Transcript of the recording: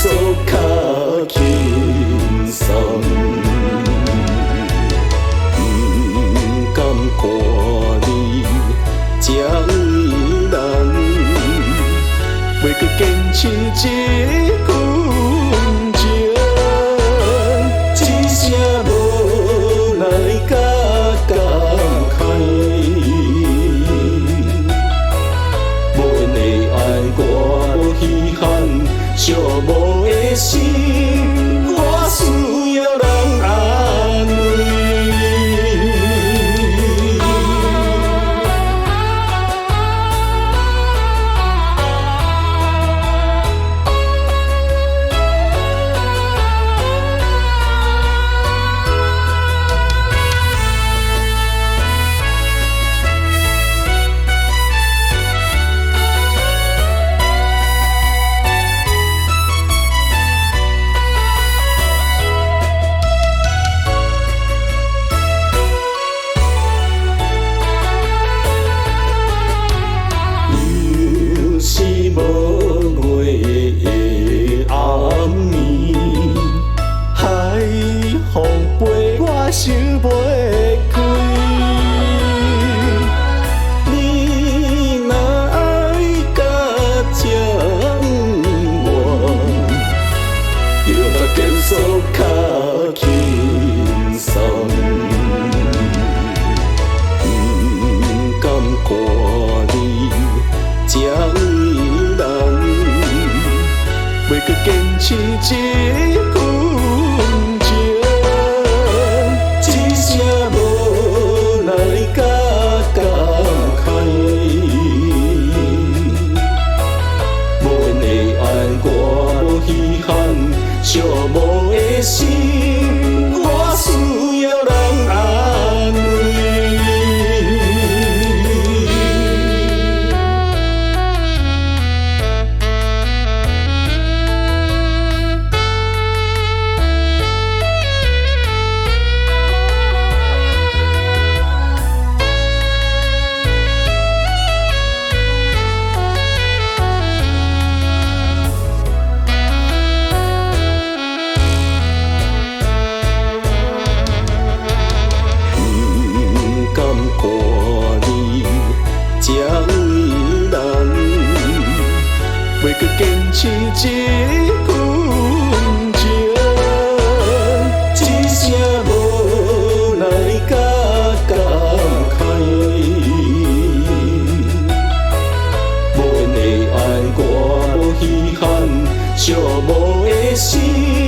束较轻松，不敢看你这为人，袂搁坚持这份情，只剩无奈甲感慨。无缘的爱我无稀罕，寂寞的心我需要人安慰。无月的暗暝，海风陪我想袂开。你若爱到这晚，就甲结束较轻松，不敢看你这为人，袂搁坚持这份情，只剩无奈甲感慨。无缘的爱我无稀罕，寂寞的心我需要人安慰。袂搁坚持这份情，只剩无奈甲感慨。无缘的爱我无稀罕，寂寞的心。